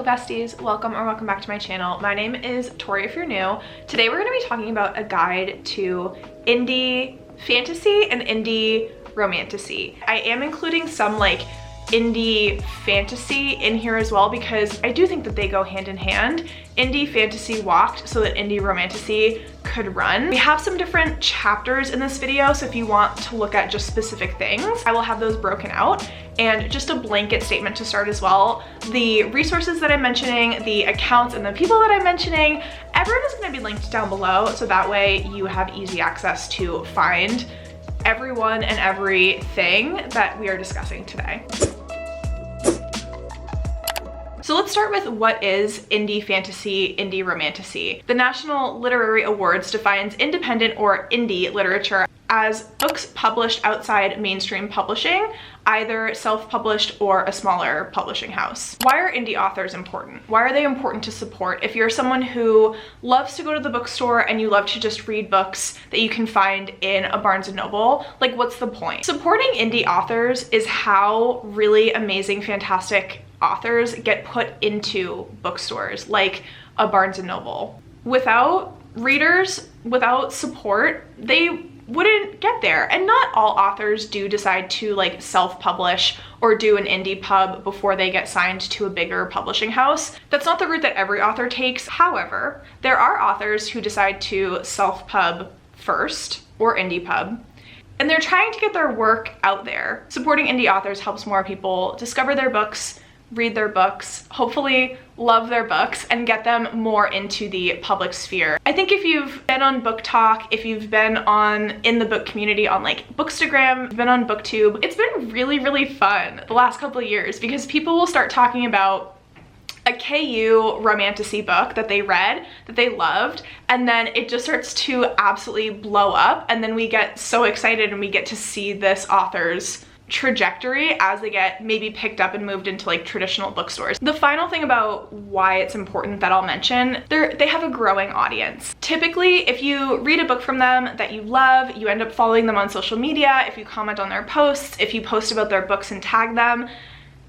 besties, welcome back to my channel. My name is Tori if you're new. Today we're going to be talking about a guide to indie fantasy and indie romantasy. I am including some like indie fantasy in here as well because I do think that they go hand in hand. Indie fantasy walked so that indie romantasy could run. We have some different chapters in this video, so if you want to look at just specific things, I will have those broken out. And just a blanket statement to start as well, the resources that I'm mentioning, the accounts and the people that I'm mentioning, everyone is going to be linked down below, so that way you have easy access to find everyone and everything that we are discussing today. So let's start with what is indie fantasy, indie romantasy. The National Literary Awards defines independent or indie literature as books published outside mainstream publishing, either self-published or a smaller publishing house. Why are indie authors important? Why are they important to support? If you're someone who loves to go to the bookstore and you love to just read books that you can find in a Barnes & Noble, like what's the point? Supporting indie authors is how really amazing, fantastic authors get put into bookstores like a Barnes & Noble. Without readers, without support, they wouldn't get there. And not all authors do decide to like self-publish or do an indie pub before they get signed to a bigger publishing house. That's not the route that every author takes. However, there are authors who decide to self-pub first or indie pub, and they're trying to get their work out there. Supporting indie authors helps more people discover their books, read their books, hopefully love their books, and get them more into the public sphere. I think if you've been on Book Talk, if you've been in the book community on like Bookstagram, been on BookTube, it's been really fun the last couple of years because people will start talking about a KU romantasy book that they read, that they loved, and then it just starts to absolutely blow up, and then we get so excited and we get to see this author's trajectory as they get maybe picked up and moved into like traditional bookstores. The final thing about why it's important that I'll mention, they have a growing audience. Typically, if you read a book from them that you love, you end up following them on social media, if you comment on their posts, if you post about their books and tag them,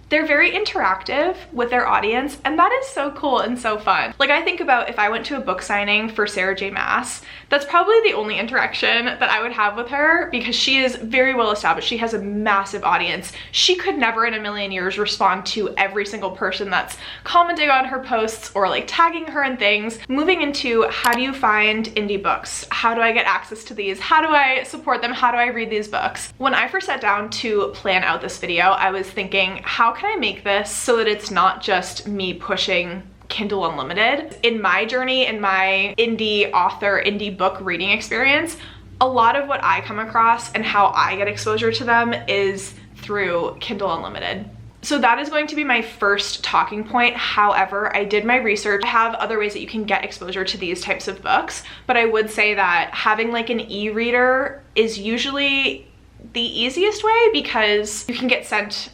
they're very interactive with their audience, and that is so cool and so fun. Like I think about if I went to a book signing for Sarah J. Maas, that's probably the only interaction that I would have with her because she is very well established. She has a massive audience. She could never in a million years respond to every single person that's commenting on her posts or like tagging her and things. Moving into how do you find indie books? How do I get access to these? How do I support them? How do I read these books? When I first sat down to plan out this video, I was thinking, how can I make this so that it's not just me pushing Kindle Unlimited? In my journey, in my indie author, indie book reading experience, a lot of what I come across and how I get exposure to them is through Kindle Unlimited. So that is going to be my first talking point. However, I did my research. I have other ways that you can get exposure to these types of books, but I would say that having like an e-reader is usually the easiest way because you can get sent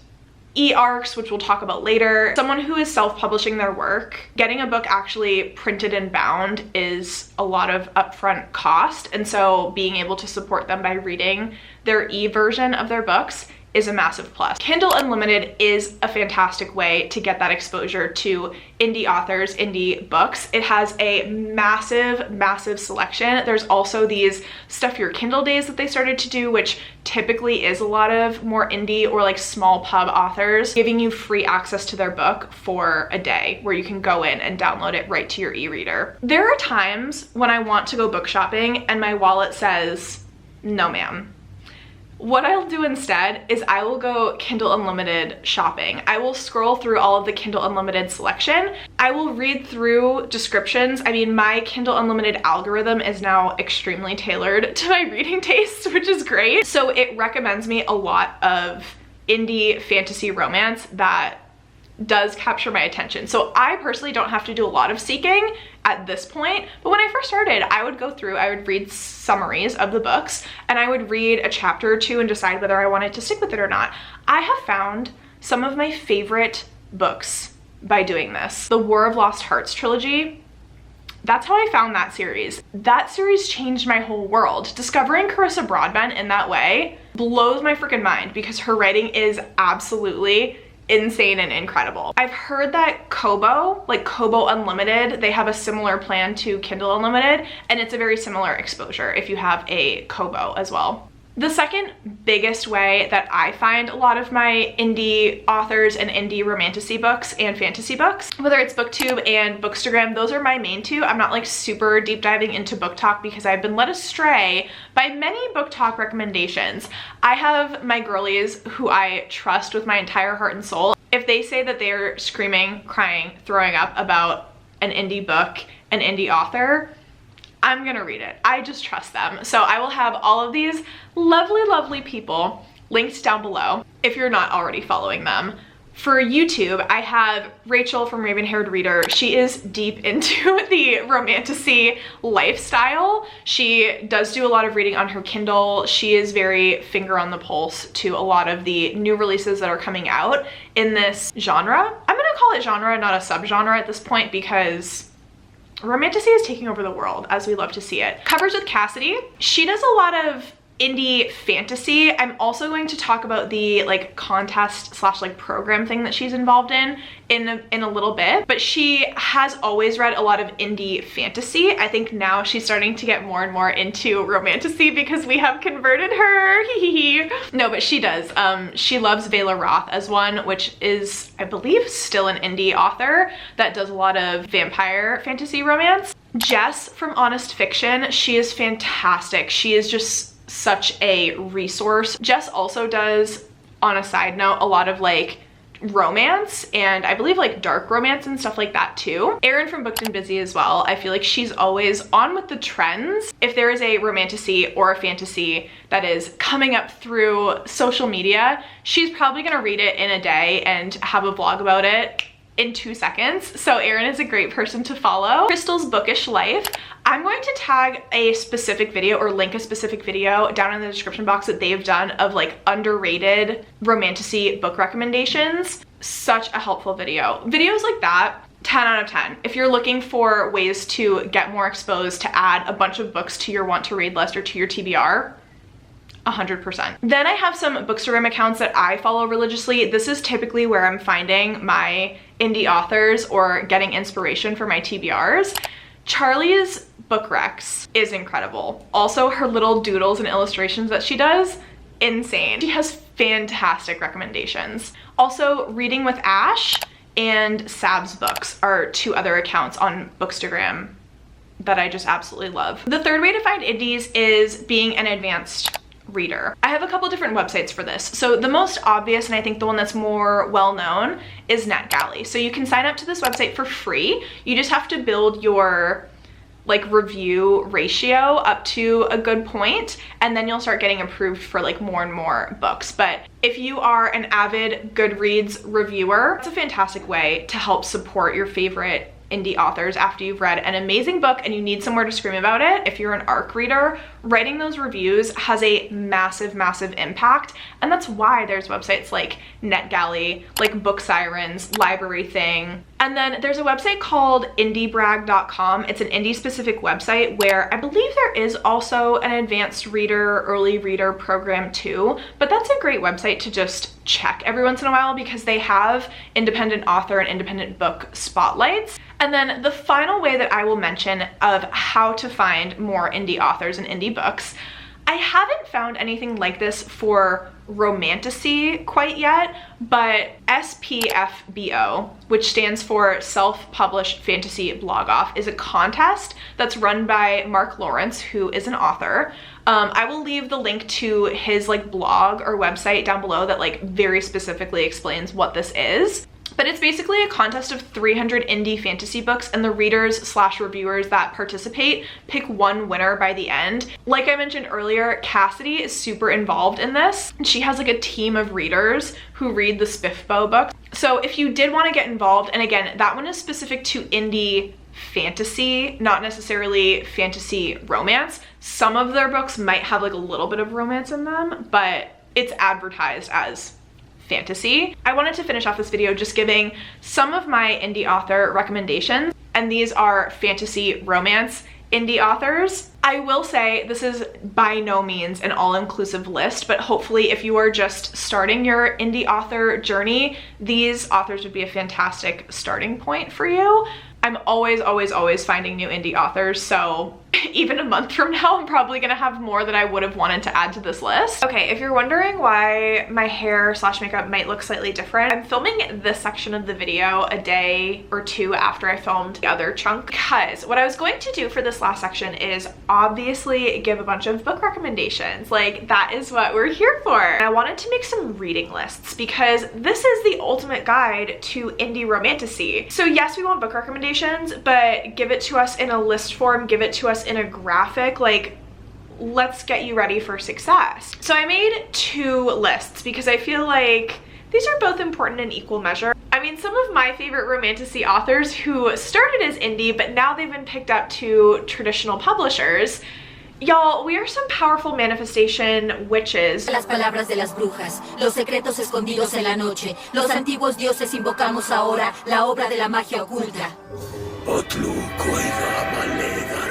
e-arcs, which we'll talk about later. Someone who is self-publishing their work, getting a book actually printed and bound is a lot of upfront cost, and so being able to support them by reading their e-version of their books is a massive plus. Kindle Unlimited is a fantastic way to get that exposure to indie authors, indie books. It has a massive selection. There's also these Stuff Your Kindle days that they started to do, which typically is a lot of more indie or like small pub authors giving you free access to their book for a day where you can go in and download it right to your e-reader. There are times when I want to go book shopping and my wallet says, no ma'am. What I'll do instead is I will go Kindle Unlimited shopping. I will scroll through all of the Kindle Unlimited selection. I will read through descriptions. I mean, my Kindle Unlimited algorithm is now extremely tailored to my reading tastes, which is great. So it recommends me a lot of indie fantasy romance that does capture my attention. So I personally don't have to do a lot of seeking at this point, but when I first started, I would go through, I would read summaries of the books, and I would read a chapter or two and decide whether I wanted to stick with it or not. I have found some of my favorite books by doing this. The War of Lost Hearts trilogy, that's how I found that series. That series changed my whole world. Discovering Carissa Broadbent in that way blows my freaking mind because her writing is absolutely insane and incredible. I've heard that Kobo, like Kobo Unlimited, they have a similar plan to Kindle Unlimited, and it's a very similar exposure if you have a Kobo as well. The second biggest way that I find a lot of my indie authors and indie romantasy books and fantasy books, whether it's BookTube and Bookstagram, those are my main two. I'm not like super deep diving into Book Talk because I've been led astray by many Book Talk recommendations. I have my girlies who I trust with my entire heart and soul. If they say that they're screaming, crying, throwing up about an indie book, an indie author, I'm gonna read it. I just trust them. So I will have all of these lovely, lovely people linked down below if you're not already following them. For YouTube, I have Rachel from Raven Haired Reader. She is deep into the romantasy lifestyle. She does do a lot of reading on her Kindle. She is very finger on the pulse to a lot of the new releases that are coming out in this genre. I'm gonna call it genre, not a subgenre at this point, because romantasy is taking over the world as we love to see it. Covers with Cassidy. She does a lot of indie fantasy. I'm also going to talk about the like contest slash like program thing that she's involved in a little bit, but she has always read a lot of indie fantasy. I think now she's starting to get more and more into romantasy because we have converted her. No, but she does. She loves Vela Roth as one, which is, I believe, still an indie author that does a lot of vampire fantasy romance. Jess from Honest Fiction, she is fantastic. She is just such a resource. Jess also does, on a side note, a lot of like romance and I believe like dark romance and stuff like that too. Erin from Booked and Busy as well. I feel like she's always on with the trends. If there is a romantasy or a fantasy that is coming up through social media, she's probably gonna read it in a day and have a vlog about it in 2 seconds. So Erin is a great person to follow. Crystal's Bookish Life. I'm going to tag a specific video or link a specific video down in the description box that they've done of like underrated romantasy book recommendations. Such a helpful video. Videos like that, 10 out of 10. If you're looking for ways to get more exposed, to add a bunch of books to your want to read list or to your TBR, 100%. Then I have some Bookstagram accounts that I follow religiously. This is typically where I'm finding my indie authors or getting inspiration for my TBRs. Charlie's Book Recs is incredible. Also, her little doodles and illustrations that she does, insane. She has fantastic recommendations. Also, Reading with Ash and Sab's Books are two other accounts on Bookstagram that I just absolutely love. The third way to find indies is being an advanced reader. I have a couple different websites for this. So the most obvious, and I think the one that's more well-known, is NetGalley. So you can sign up to this website for free. You just have to build your like review ratio up to a good point, and then you'll start getting approved for like more and more books. But if you are an avid Goodreads reviewer, it's a fantastic way to help support your favorite indie authors after you've read an amazing book and you need somewhere to scream about it. If you're an ARC reader, writing those reviews has a massive, massive impact. And that's why there's websites like NetGalley, like Book Sirens, Library Thing. And then there's a website called indiebrag.com. It's an indie specific website where I believe there is also an advanced reader, early reader program too, but that's a great website to just check every once in a while because they have independent author and independent book spotlights. And then the final way that I will mention of how to find more indie authors and indie books, I haven't found anything like this for romantasy quite yet, but SPFBO, which stands for Self-Published Fantasy Blog Off, is a contest that's run by Mark Lawrence, who is an author. I will leave the link to his like blog or website down below that like very specifically explains what this is. But it's basically a contest of 300 indie fantasy books, and the readers slash reviewers that participate pick one winner by the end. Like I mentioned earlier, Cassidy is super involved in this. She has like a team of readers who read the SPFBO book. So if you did want to get involved, and again, that one is specific to indie fantasy, not necessarily fantasy romance. Some of their books might have like a little bit of romance in them, but it's advertised as fantasy. I wanted to finish off this video just giving some of my indie author recommendations, and these are fantasy romance indie authors. I will say this is by no means an all-inclusive list, but hopefully if you are just starting your indie author journey, these authors would be a fantastic starting point for you. I'm always finding new indie authors, so even a month from now, I'm probably gonna have more that I would have wanted to add to this list. Okay, if you're wondering why my hair slash makeup might look slightly different, I'm filming this section of the video a day or two after I filmed the other chunk, because what I was going to do for this last section is obviously give a bunch of book recommendations. Like, that is what we're here for. And I wanted to make some reading lists because this is the ultimate guide to indie romantasy. So yes, we want book recommendations, but give it to us in a list form, give it to us in a graphic. Like, let's get you ready for success. So I made two lists because I feel like these are both important in equal measure. I mean, some of my favorite romantasy authors who started as indie, but now they've been picked up to traditional publishers. Y'all, we are some powerful manifestation witches. Las palabras de las brujas, los secretos escondidos en la noche, los antiguos dioses invocamos ahora, la obra de la magia oculta.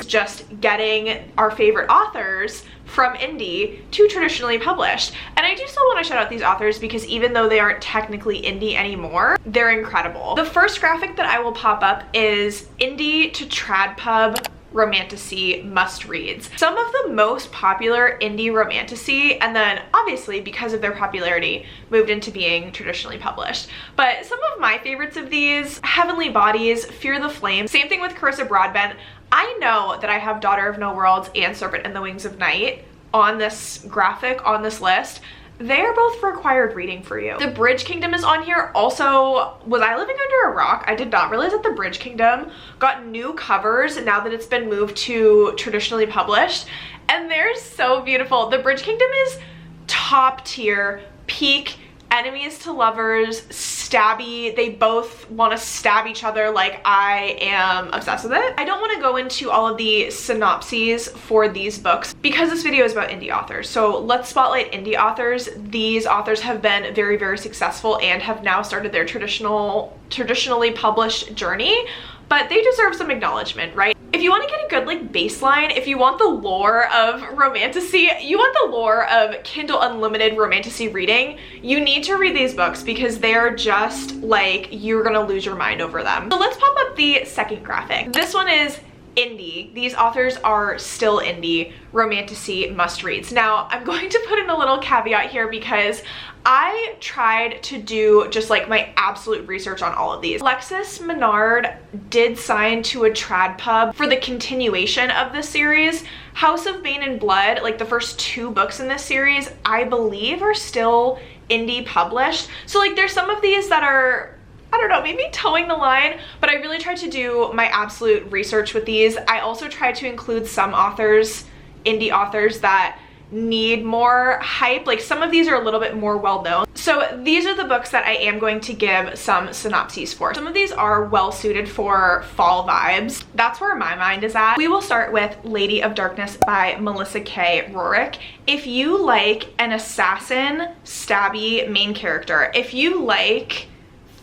Just getting our favorite authors from indie to traditionally published. And I do still want to shout out these authors because even though they aren't technically indie anymore, they're incredible. The first graphic that I will pop up is indie to trad pub romantasy must reads. Some of the most popular indie romantasy, and then obviously because of their popularity moved into being traditionally published. But some of my favorites of these: Heavenly Bodies, Fear the Flame, same thing with Carissa Broadbent. I know that I have Daughter of No Worlds and Serpent and the Wings of Night on this graphic, on this list. They are both required reading for you. The Bridge Kingdom is on here. Also, was I living under a rock? I did not realize that the Bridge Kingdom got new covers now that it's been moved to traditionally published, and they're so beautiful. The Bridge Kingdom is top tier, peak enemies to lovers, stabby. They both want to stab each other. Like, I am obsessed with it. I don't want to go into all of the synopses for these books because this video is about indie authors. So let's spotlight indie authors. These authors have been very successful and have now started their traditionally published journey, but they deserve some acknowledgement, right? If you want to get a good like baseline, if you want the lore of romantasy, you want the lore of Kindle Unlimited romantasy reading, you need to read these books because they are just like, you're gonna lose your mind over them. So let's pop up the second graphic. This one is indie. These authors are still indie romantasy must reads. Now, I'm going to put in a little caveat here because I tried to do just like my absolute research on all of these. Alexis Menard did sign to a trad pub for the continuation of this series. House of Bane and Blood, like the first two books in this series, I believe are still indie published. So like there's some of these that are, I don't know, maybe towing the line, but I really tried to do my absolute research with these. I also tried to include some authors, indie authors, that need more hype. Like some of these are a little bit more well known. So these are the books that I am going to give some synopses for. Some of these are well suited for fall vibes. That's where my mind is at. We will start with Lady of Darkness by Melissa K. Rorick. If you like an assassin, stabby main character, if you like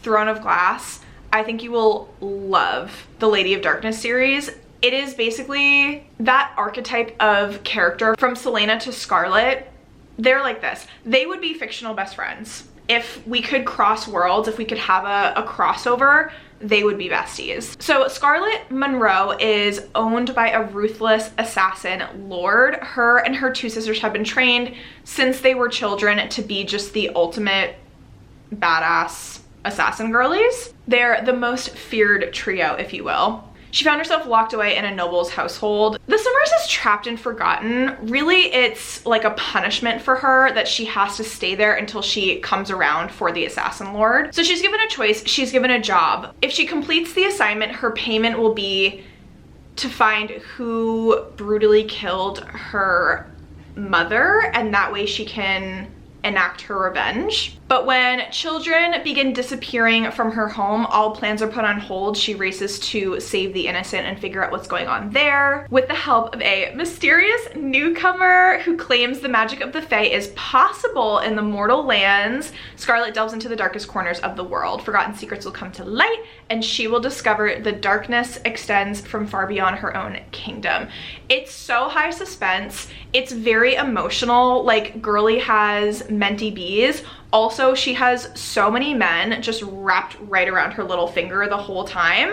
Throne of Glass, I think you will love the Lady of Darkness series. It is basically that archetype of character from Selena to Scarlet. They're like this. They would be fictional best friends. If we could cross worlds, if we could have a crossover, they would be besties. So Scarlet Monroe is owned by a ruthless assassin lord. Her and her two sisters have been trained since they were children to be just the ultimate badass assassin girlies. They're the most feared trio, if you will. She found herself locked away in a noble's household. The Summers is trapped and forgotten. Really, it's like a punishment for her that she has to stay there until she comes around for the assassin lord. So she's given a choice, she's given a job. If she completes the assignment, her payment will be to find who brutally killed her mother, and that way she can enact her revenge. But when children begin disappearing from her home, all plans are put on hold. She races to save the innocent and figure out what's going on there with the help of a mysterious newcomer who claims the magic of the Fae is possible in the mortal lands. Scarlet delves into the darkest corners of the world. Forgotten secrets will come to light, and she will discover the darkness extends from far beyond her own kingdom. It's so high suspense. It's very emotional. Like, girly has Menti bees. Also, she has so many men just wrapped right around her little finger the whole time.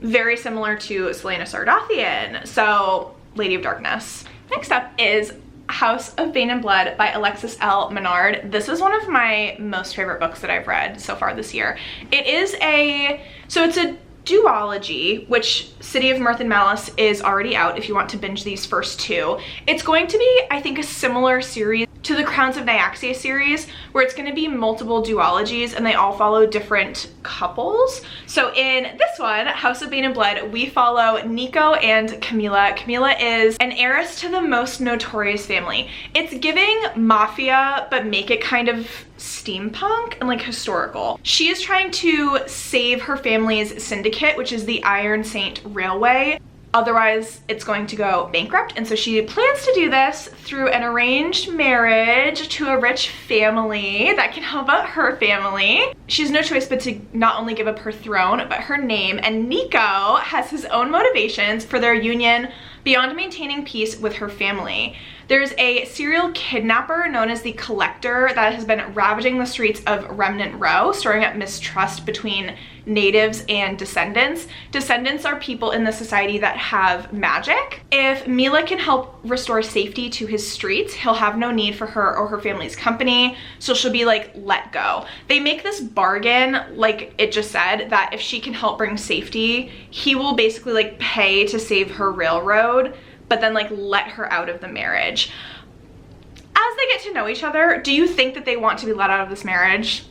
Very similar to Selena Sardathian. So, Lady of Darkness. Next up is House of Bane and Blood by Alexis L. Menard. This is one of my most favorite books that I've read so far this year. It's a duology, which City of Mirth and Malice is already out if you want to binge these first two. It's going to be, I think, a similar series to the Crowns of Nyaxia series, where it's going to be multiple duologies and they all follow different couples. So in this one, House of Bane and Blood, we follow Nico and Camilla. Camilla is an heiress to the most notorious family. It's giving mafia, but make it kind of steampunk and like historical. She is trying to save her family's syndicate, which is the Iron Saint Railway. Otherwise, it's going to go bankrupt. And so she plans to do this through an arranged marriage to a rich family that can help out her family. She has no choice but to not only give up her throne, but her name. And Nico has his own motivations for their union beyond maintaining peace with her family. There's a serial kidnapper known as the Collector that has been ravaging the streets of Remnant Row, stirring up mistrust between natives and descendants. Descendants are people in the society that have magic. If Mila can help restore safety to his streets, he'll have no need for her or her family's company, so she'll be like let go. They make this bargain, like it just said, that if she can help bring safety, he will basically like pay to save her railroad, but then like let her out of the marriage. As they get to know each other, do you think that they want to be let out of this marriage?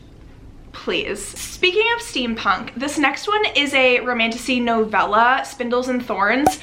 Please. Speaking of steampunk, this next one is a romantasy novella, Spindles and Thorns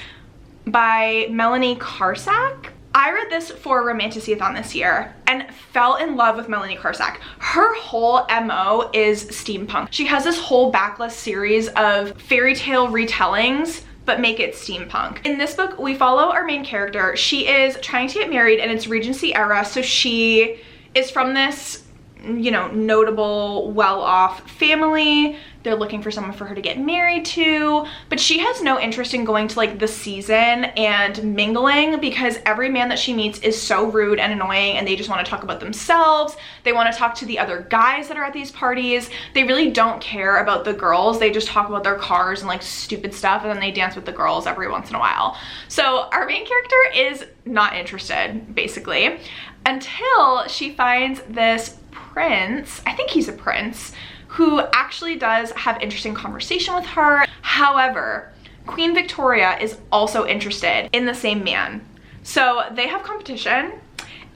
by Melanie Karsak. I read this for a romantasy-a-thon this year and fell in love with Melanie Karsak. Her whole MO is steampunk. She has this whole backlist series of fairy tale retellings, but make it steampunk. In this book, we follow our main character. She is trying to get married and it's Regency era, so she is from this, you know, notable, well-off family. They're looking for someone for her to get married to, but she has no interest in going to like the season and mingling because every man that she meets is so rude and annoying and they just want to talk about themselves. They want to talk to the other guys that are at these parties. They really don't care about the girls. They just talk about their cars and like stupid stuff, and then they dance with the girls every once in a while. So our main character is not interested, basically, until she finds this prince, I think he's a prince, who actually does have interesting conversation with her. However, Queen Victoria is also interested in the same man. So they have competition.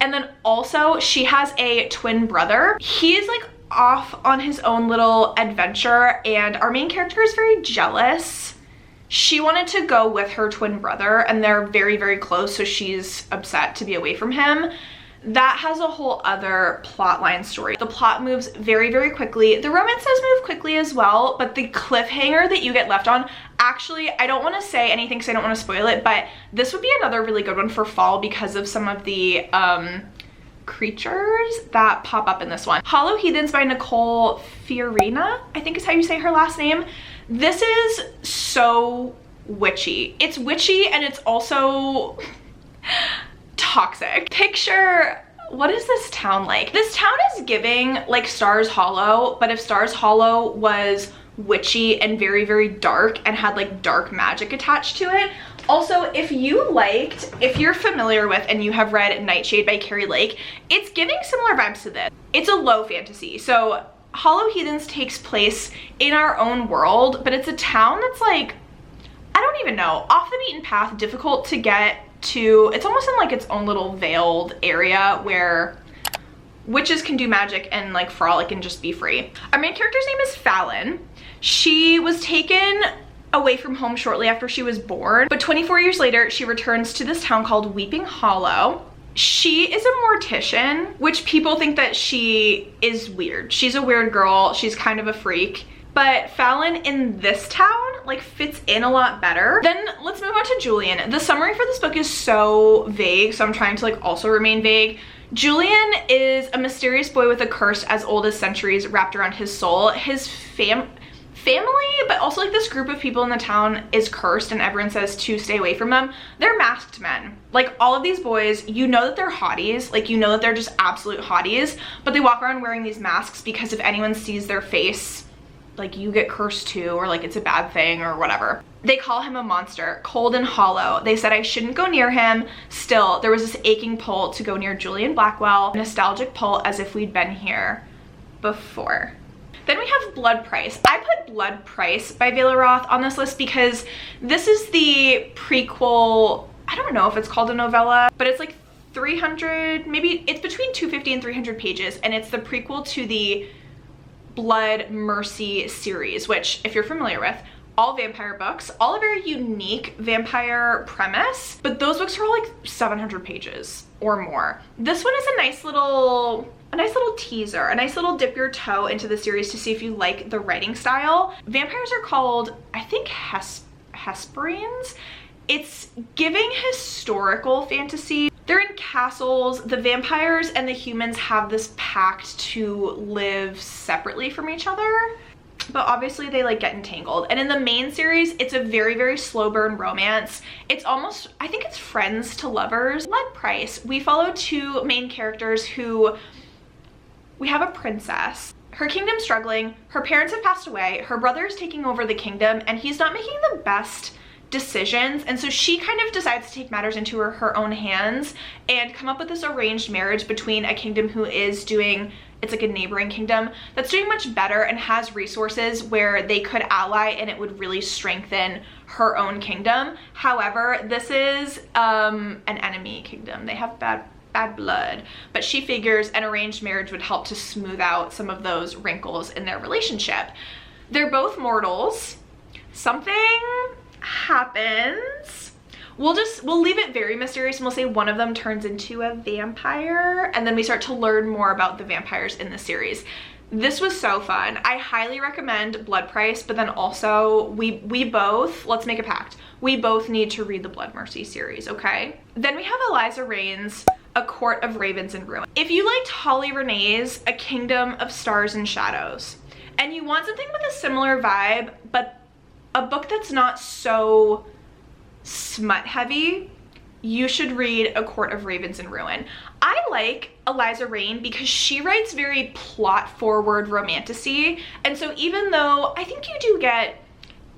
And then also she has a twin brother. He is like off on his own little adventure and our main character is very jealous. She wanted to go with her twin brother and they're very, very close, so she's upset to be away from him. That has a whole other plotline story. The plot moves very, very quickly. The romance does move quickly as well, but the cliffhanger that you get left on, actually, I don't want to say anything because I don't want to spoil it, but this would be another really good one for fall because of some of the creatures that pop up in this one. Hollow Heathens by Nicole Fiorina, I think is how you say her last name. This is so witchy. It's witchy and it's also toxic. Picture, what is this town like? This town is giving like Stars Hollow, but if Stars Hollow was witchy and very, very dark and had like dark magic attached to it. Also, if you're familiar with and you have read Nightshade by Carrie Lake, it's giving similar vibes to this. It's a low fantasy. So Hollow Heathens takes place in our own world, but it's a town that's like, I don't even know, off the beaten path, difficult to get to. It's almost in like its own little veiled area where witches can do magic and like frolic and just be free. Our main character's name is Fallon. She was taken away from home shortly after she was born, but 24 years later she returns to this town called Weeping Hollow. She is a mortician, which people think that she is weird. She's a weird girl. She's kind of a freak. But Fallon in this town like fits in a lot better. Then let's move on to Julian. The summary for this book is so vague, so I'm trying to like also remain vague. Julian is a mysterious boy with a curse as old as centuries wrapped around his soul. His family, but also like this group of people in the town is cursed and everyone says to stay away from them. They're masked men. Like all of these boys, you know that they're hotties, like you know that they're just absolute hotties, but they walk around wearing these masks because if anyone sees their face, like you get cursed too, or like it's a bad thing or whatever. They call him a monster, cold and hollow. They said I shouldn't go near him. Still, there was this aching pull to go near Julian Blackwell, a nostalgic pull as if we'd been here before. Then we have Blood Price. I put Blood Price by Vela Roth on this list because this is the prequel. I don't know if it's called a novella, but it's like 300, maybe it's between 250 and 300 pages, and it's the prequel to the Blood Mercy series, which if you're familiar with, all vampire books, all a very unique vampire premise, but those books are all like 700 pages or more. This one is a nice little teaser, a nice little dip your toe into the series to see if you like the writing style. Vampires are called, I think, Hesperians. It's giving historical fantasy. They're in castles. The vampires and the humans have this pact to live separately from each other, but obviously they like get entangled. And in the main series, it's a very, very slow burn romance. It's almost, I think it's friends to lovers. Blood Price, we follow two main characters who, we have a princess. Her kingdom's struggling. Her parents have passed away. Her brother is taking over the kingdom and he's not making the best decisions, and so she kind of decides to take matters into her own hands and come up with this arranged marriage between a kingdom who is doing, it's like a neighboring kingdom that's doing much better and has resources where they could ally and it would really strengthen her own kingdom. However, this is an enemy kingdom. They have bad blood, but she figures an arranged marriage would help to smooth out some of those wrinkles in their relationship. They're both mortals. Something happens. We'll leave it very mysterious and we'll say one of them turns into a vampire, and then we start to learn more about the vampires in the series. This was so fun. I highly recommend Blood Price, but then also we both, let's make a pact. We both need to read the Blood Mercy series, okay? Then we have Eliza Reigns' A Court of Ravens in Ruin. If you liked Holly Renee's A Kingdom of Stars and Shadows, and you want something with a similar vibe, but a book that's not so smut heavy, you should read A Court of Ravens in Ruin. I like Eliza Reign because she writes very plot forward romantasy, and so even though I think you do get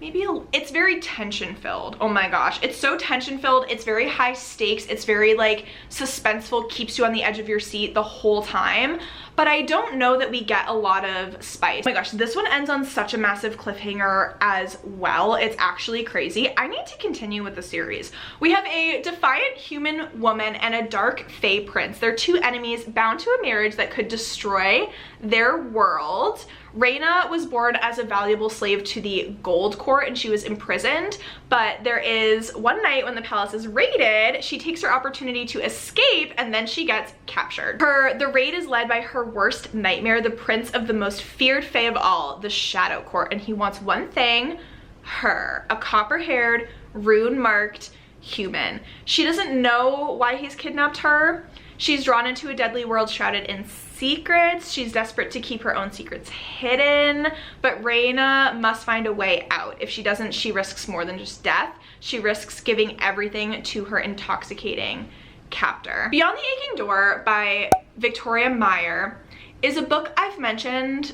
it's very tension filled. Oh my gosh, it's so tension filled. It's very high stakes. It's very like suspenseful, keeps you on the edge of your seat the whole time. But I don't know that we get a lot of spice. Oh my gosh, this one ends on such a massive cliffhanger as well. It's actually crazy. I need to continue with the series. We have a defiant human woman and a dark fae prince. They're two enemies bound to a marriage that could destroy their world. Reyna was born as a valuable slave to the Gold Court and she was imprisoned, but there is one night when the palace is raided, she takes her opportunity to escape and then she gets captured. The raid is led by her worst nightmare, the prince of the most feared fae of all, the Shadow Court, and he wants one thing, her, a copper-haired, rune-marked human. She doesn't know why he's kidnapped her. She's drawn into a deadly world shrouded in secrets. She's desperate to keep her own secrets hidden, but Reyna must find a way out. If she doesn't, she risks more than just death. She risks giving everything to her intoxicating captor. Beyond the Aching Door by Victoria Meyer is a book I've mentioned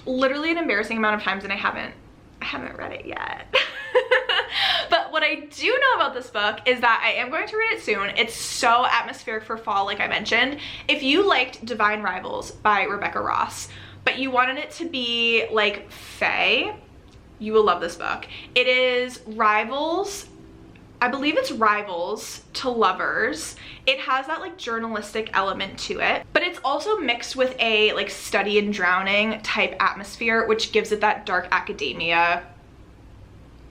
literally an embarrassing amount of times and I haven't read it yet. But what I do know about this book is that I am going to read it soon. It's so atmospheric for fall, like I mentioned. If you liked Divine Rivals by Rebecca Ross, but you wanted it to be like fae, you will love this book. It is rivals, I believe it's rivals to lovers. It has that like journalistic element to it, but it's also mixed with a like Study in Drowning type atmosphere, which gives it that dark academia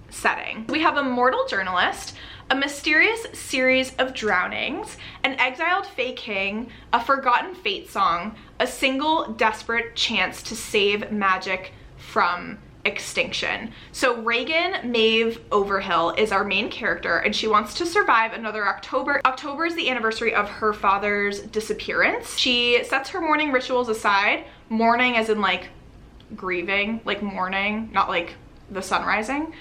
setting. We have a mortal journalist, a mysterious series of drownings, an exiled Fae king, a forgotten fate song, a single desperate chance to save magic from extinction. So Reagan Maeve Overhill is our main character, and she wants to survive another October. October is the anniversary of her father's disappearance. She sets her mourning rituals aside, mourning as in like grieving, like mourning, not like the sun rising.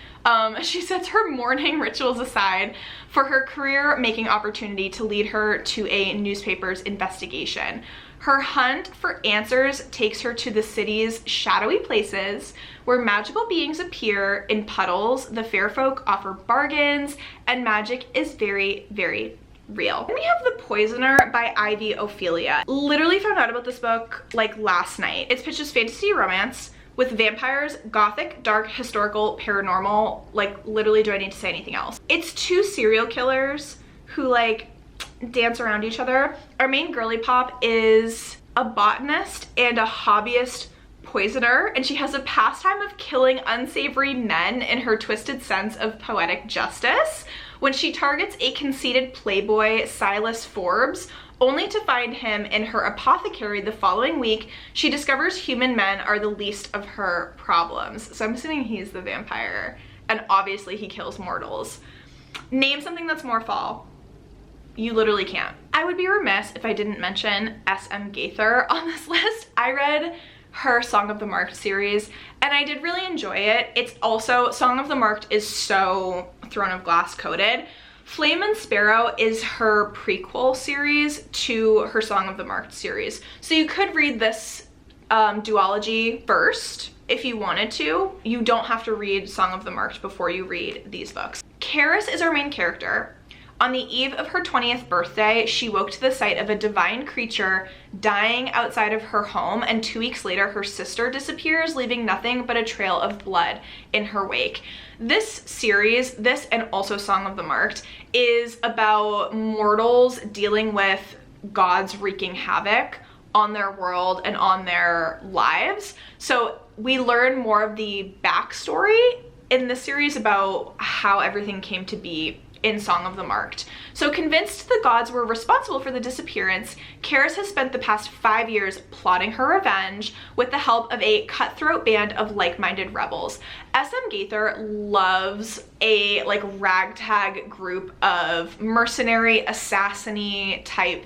She sets her mourning rituals aside for her career-making opportunity to lead her to a newspaper's investigation. Her hunt for answers takes her to the city's shadowy places where magical beings appear in puddles, the fair folk offer bargains, and magic is very, very real. Then we have The Poisoner by Ivy Ophelia. Literally found out about this book like last night. It's pitched as fantasy romance with vampires, gothic, dark, historical, paranormal. Like, literally, do I need to say anything else? It's two serial killers who like dance around each other. Our main girly pop is a botanist and a hobbyist poisoner, and she has a pastime of killing unsavory men in her twisted sense of poetic justice. When she targets a conceited playboy, Silas Forbes, only to find him in her apothecary the following week, she discovers human men are the least of her problems. So I'm assuming he's the vampire, and obviously he kills mortals. Name something that's more fall. You literally can't. I would be remiss if I didn't mention S.M. Gaither on this list. I read her Song of the Marked series, and I did really enjoy it. It's also, Song of the Marked is so Throne of Glass coded. Flame and Sparrow is her prequel series to her Song of the Marked series. So you could read this duology first if you wanted to. You don't have to read Song of the Marked before you read these books. Karis is our main character. On the eve of her 20th birthday, she woke to the sight of a divine creature dying outside of her home, and 2 weeks later, her sister disappears, leaving nothing but a trail of blood in her wake. This series, this and also Song of the Marked, is about mortals dealing with gods wreaking havoc on their world and on their lives. So we learn more of the backstory in this series about how everything came to be in Song of the Marked. So convinced the gods were responsible for the disappearance, Karis has spent the past 5 years plotting her revenge with the help of a cutthroat band of like-minded rebels. S.M. Gaither loves a like ragtag group of mercenary, assassin-y type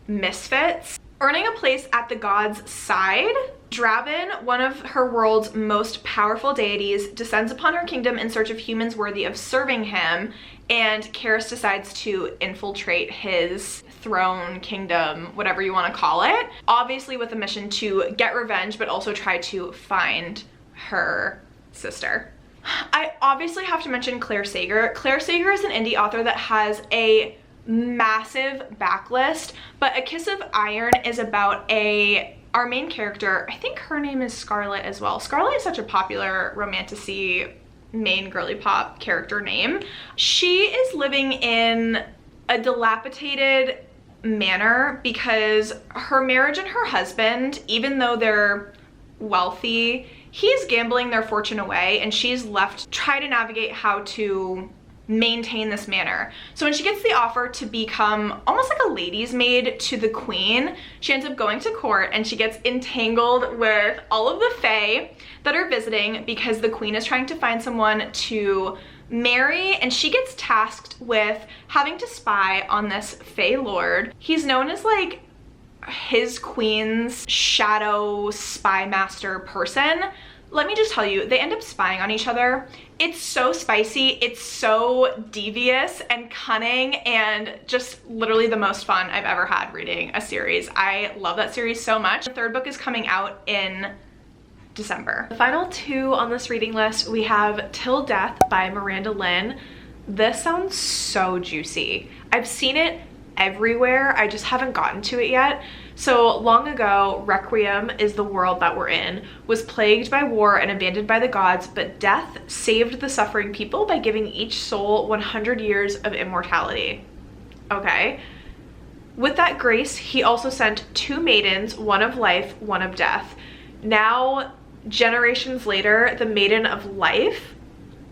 misfits. Earning a place at the gods' side, Draven, one of her world's most powerful deities, descends upon her kingdom in search of humans worthy of serving him, and Karis decides to infiltrate his throne, kingdom, whatever you want to call it, obviously with a mission to get revenge, but also try to find her sister. I obviously have to mention Claire Sager. Claire Sager is an indie author that has a massive backlist, but A Kiss of Iron is about our main character, I think her name is Scarlet as well. Scarlet is such a popular romantasy main girly pop character name. She is living in a dilapidated manor because her marriage and her husband, even though they're wealthy, he's gambling their fortune away, and she's left to try to navigate how to maintain this manor. So when she gets the offer to become almost like a lady's maid to the queen, she ends up going to court, and she gets entangled with all of the fae that are visiting because the queen is trying to find someone to marry, and she gets tasked with having to spy on this fae lord. He's known as like his queen's shadow spy master person. Let me just tell you, they end up spying on each other. It's so spicy, it's so devious and cunning, and just literally the most fun I've ever had reading a series. I love that series so much. The third book is coming out in December. The final two on this reading list, we have Till Death by Miranda Lynn. This sounds so juicy. I've seen it everywhere, I just haven't gotten to it yet. So long ago, Requiem is the world that we're in, was plagued by war and abandoned by the gods, but death saved the suffering people by giving each soul 100 years of immortality. Okay. With that grace, he also sent two maidens, one of life, one of death. Now, generations later, the maiden of life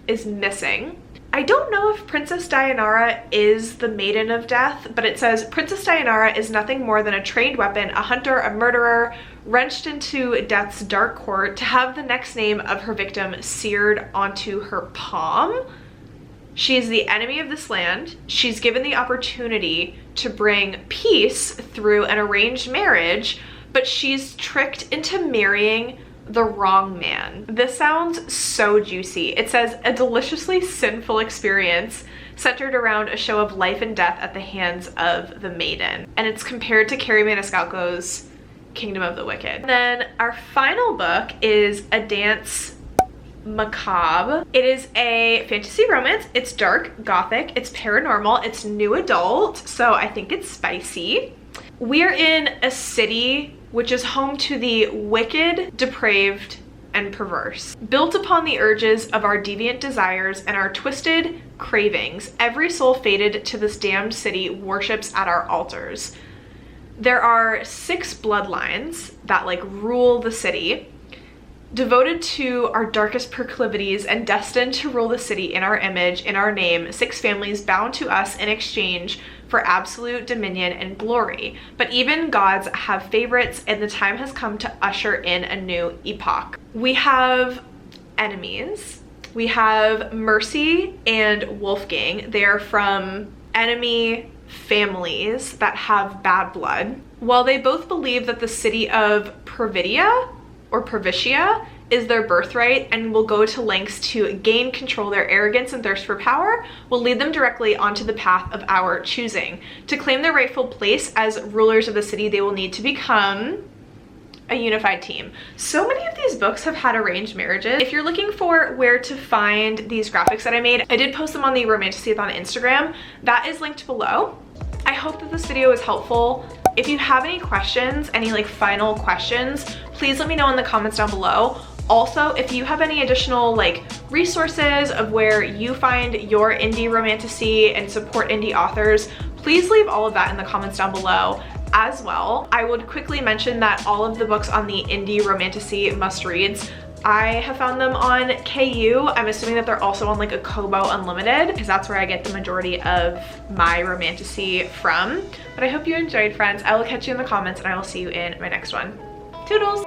is missing. I don't know if Princess Dianara is the Maiden of Death, but it says Princess Dianara is nothing more than a trained weapon, a hunter, a murderer, wrenched into death's dark court to have the next name of her victim seared onto her palm. She is the enemy of this land. She's given the opportunity to bring peace through an arranged marriage, but she's tricked into marrying the wrong man. This sounds so juicy. It says a deliciously sinful experience centered around a show of life and death at the hands of the maiden. And it's compared to Carrie Maniscalco's Kingdom of the Wicked. And then our final book is A Dance Macabre. It is a fantasy romance. It's dark, gothic, it's paranormal, it's new adult, so I think it's spicy. We're in a city which is home to the wicked, depraved, and perverse. Built upon the urges of our deviant desires and our twisted cravings, every soul fated to this damned city worships at our altars. There are 6 bloodlines that like rule the city, devoted to our darkest proclivities and destined to rule the city in our image, in our name, 6 families bound to us in exchange for absolute dominion and glory. But even gods have favorites, and the time has come to usher in a new epoch. We have enemies. We have Mercy and Wolfgang. They are from enemy families that have bad blood. While they both believe that the city of Providia or Provicia is their birthright and will go to lengths to gain control, their arrogance and thirst for power will lead them directly onto the path of our choosing. To claim their rightful place as rulers of the city, they will need to become a unified team. So many of these books have had arranged marriages. If you're looking for where to find these graphics that I made, I did post them on the Romantasy-a-thon Instagram. That is linked below. I hope that this video is helpful. If you have any questions, any like final questions, please let me know in the comments down below. Also, if you have any additional like resources of where you find your indie romantasy and support indie authors, please leave all of that in the comments down below as well. I would quickly mention that all of the books on the indie romantasy must-reads, I have found them on KU. I'm assuming that they're also on like a Kobo Unlimited because that's where I get the majority of my romantasy from. But I hope you enjoyed, friends. I will catch you in the comments and I will see you in my next one. Toodles!